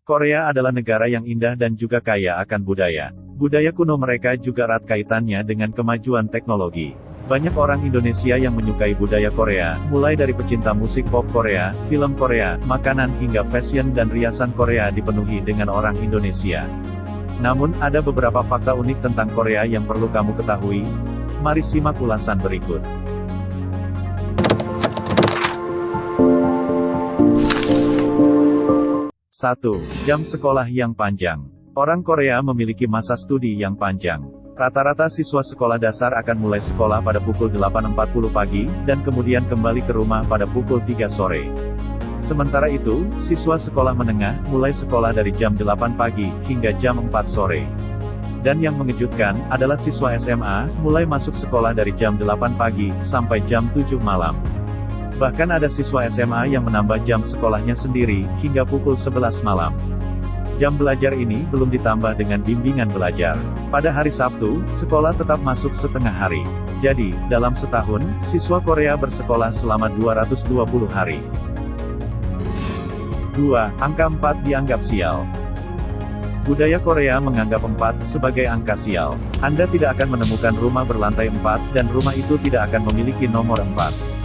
Korea adalah negara yang indah dan juga kaya akan budaya. Budaya kuno mereka juga erat kaitannya dengan kemajuan teknologi. Banyak orang Indonesia yang menyukai budaya Korea, mulai dari pecinta musik pop Korea, film Korea, makanan hingga fashion dan riasan Korea dipenuhi dengan orang Indonesia. Namun, ada beberapa fakta unik tentang Korea yang perlu kamu ketahui. Mari simak ulasan berikut. 1. Jam sekolah yang panjang. Orang Korea memiliki masa studi yang panjang. Rata-rata siswa sekolah dasar akan mulai sekolah pada pukul 8.40 pagi, dan kemudian kembali ke rumah pada pukul 3 sore. Sementara itu, siswa sekolah menengah, mulai sekolah dari jam 8 pagi, hingga jam 4 sore. Dan yang mengejutkan, adalah siswa SMA, mulai masuk sekolah dari jam 8 pagi, sampai jam 7 malam. Bahkan ada siswa SMA yang menambah jam sekolahnya sendiri, hingga pukul 11 malam. Jam belajar ini belum ditambah dengan bimbingan belajar. Pada hari Sabtu, sekolah tetap masuk setengah hari. Jadi, dalam setahun, siswa Korea bersekolah selama 220 hari. 2. Angka 4 dianggap sial. Budaya Korea menganggap 4 sebagai angka sial. Anda tidak akan menemukan rumah berlantai 4, dan rumah itu tidak akan memiliki nomor 4.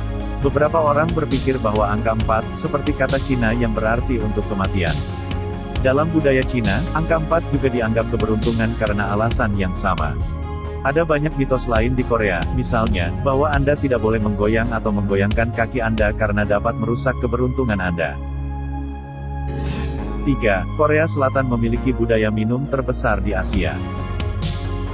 Beberapa orang berpikir bahwa angka 4, seperti kata Cina yang berarti untuk kematian. Dalam budaya Cina, angka 4 juga dianggap keberuntungan karena alasan yang sama. Ada banyak mitos lain di Korea, misalnya, bahwa Anda tidak boleh menggoyang atau menggoyangkan kaki Anda karena dapat merusak keberuntungan Anda. 3. Korea Selatan memiliki budaya minum terbesar di Asia.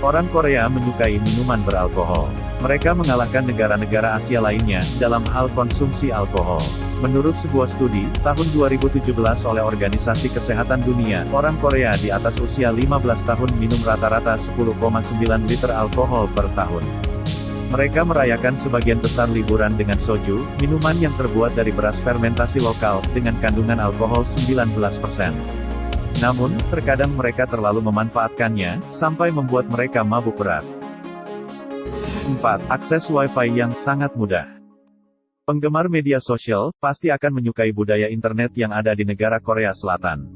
Orang Korea menyukai minuman beralkohol. Mereka mengalahkan negara-negara Asia lainnya, dalam hal konsumsi alkohol. Menurut sebuah studi, tahun 2017 oleh Organisasi Kesehatan Dunia, orang Korea di atas usia 15 tahun minum rata-rata 10,9 liter alkohol per tahun. Mereka merayakan sebagian besar liburan dengan soju, minuman yang terbuat dari beras fermentasi lokal, dengan kandungan alkohol 19%. Namun, terkadang mereka terlalu memanfaatkannya, sampai membuat mereka mabuk berat. 4. Akses Wi-Fi yang sangat mudah. Penggemar media sosial, pasti akan menyukai budaya internet yang ada di negara Korea Selatan.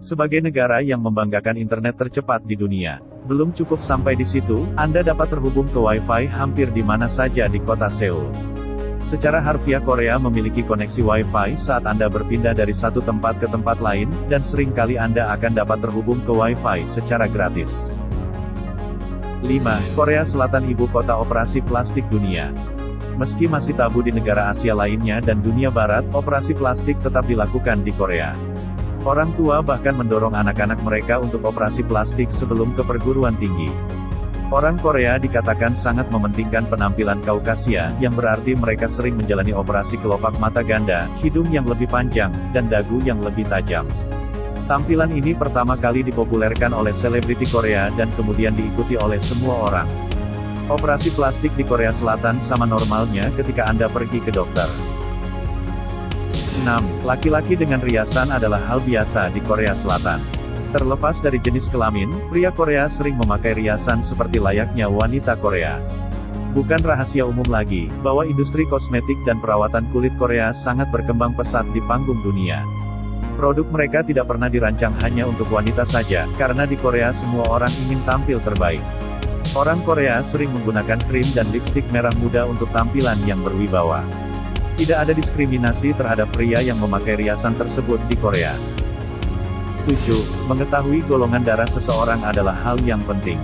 Sebagai negara yang membanggakan internet tercepat di dunia, belum cukup sampai di situ, Anda dapat terhubung ke Wi-Fi hampir di mana saja di kota Seoul. Secara harfiah Korea memiliki koneksi Wi-Fi saat Anda berpindah dari satu tempat ke tempat lain, dan seringkali Anda akan dapat terhubung ke Wi-Fi secara gratis. 5. Korea Selatan ibu kota operasi plastik dunia. Meski masih tabu di negara Asia lainnya dan dunia barat, operasi plastik tetap dilakukan di Korea. Orang tua bahkan mendorong anak-anak mereka untuk operasi plastik sebelum ke perguruan tinggi. Orang Korea dikatakan sangat mementingkan penampilan Kaukasia, yang berarti mereka sering menjalani operasi kelopak mata ganda, hidung yang lebih panjang, dan dagu yang lebih tajam. Tampilan ini pertama kali dipopulerkan oleh selebriti Korea dan kemudian diikuti oleh semua orang. Operasi plastik di Korea Selatan sama normalnya ketika Anda pergi ke dokter. 6. Laki-laki dengan riasan adalah hal biasa di Korea Selatan. Terlepas dari jenis kelamin, pria Korea sering memakai riasan seperti layaknya wanita Korea. Bukan rahasia umum lagi, bahwa industri kosmetik dan perawatan kulit Korea sangat berkembang pesat di panggung dunia. Produk mereka tidak pernah dirancang hanya untuk wanita saja, karena di Korea semua orang ingin tampil terbaik. Orang Korea sering menggunakan krim dan lipstik merah muda untuk tampilan yang berwibawa. Tidak ada diskriminasi terhadap pria yang memakai riasan tersebut di Korea. 7. Mengetahui golongan darah seseorang adalah hal yang penting.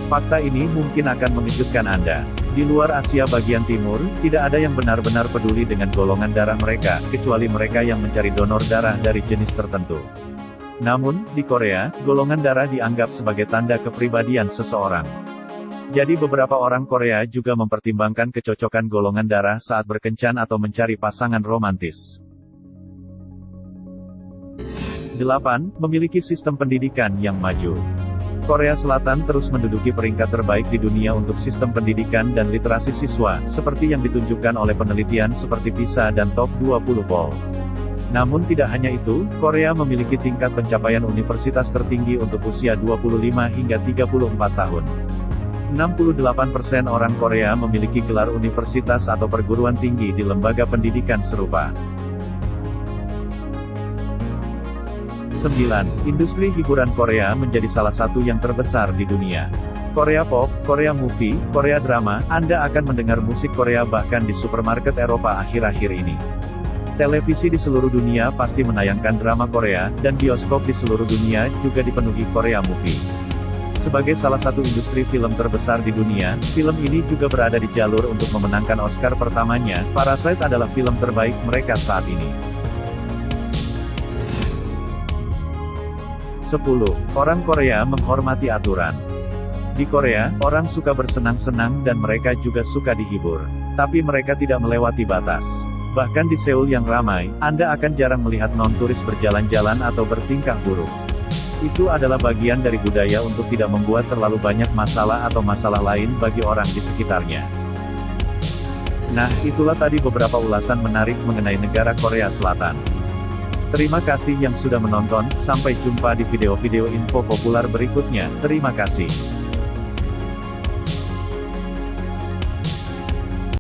Fakta ini mungkin akan mengejutkan Anda. Di luar Asia bagian timur, tidak ada yang benar-benar peduli dengan golongan darah mereka, kecuali mereka yang mencari donor darah dari jenis tertentu. Namun, di Korea, golongan darah dianggap sebagai tanda kepribadian seseorang. Jadi beberapa orang Korea juga mempertimbangkan kecocokan golongan darah saat berkencan atau mencari pasangan romantis. 8. Memiliki sistem pendidikan yang maju. Korea Selatan terus menduduki peringkat terbaik di dunia untuk sistem pendidikan dan literasi siswa, seperti yang ditunjukkan oleh penelitian seperti PISA dan Top 20 Poll. Namun tidak hanya itu, Korea memiliki tingkat pencapaian universitas tertinggi untuk usia 25 hingga 34 tahun. 68% orang Korea memiliki gelar universitas atau perguruan tinggi di lembaga pendidikan serupa. 9. Industri hiburan Korea menjadi salah satu yang terbesar di dunia. Korea Pop, Korea Movie, Korea Drama, Anda akan mendengar musik Korea bahkan di supermarket Eropa akhir-akhir ini. Televisi di seluruh dunia pasti menayangkan drama Korea, dan bioskop di seluruh dunia juga dipenuhi Korea Movie. Sebagai salah satu industri film terbesar di dunia, film ini juga berada di jalur untuk memenangkan Oscar pertamanya. Parasite adalah film terbaik mereka saat ini. 10. Orang Korea menghormati aturan. Di Korea, orang suka bersenang-senang dan mereka juga suka dihibur. Tapi mereka tidak melewati batas. Bahkan di Seoul yang ramai, Anda akan jarang melihat non-turis berjalan-jalan atau bertingkah buruk. Itu adalah bagian dari budaya untuk tidak membuat terlalu banyak masalah atau masalah lain bagi orang di sekitarnya. Nah, itulah tadi beberapa ulasan menarik mengenai negara Korea Selatan. Terima kasih yang sudah menonton, sampai jumpa di video-video info populer berikutnya. Terima kasih.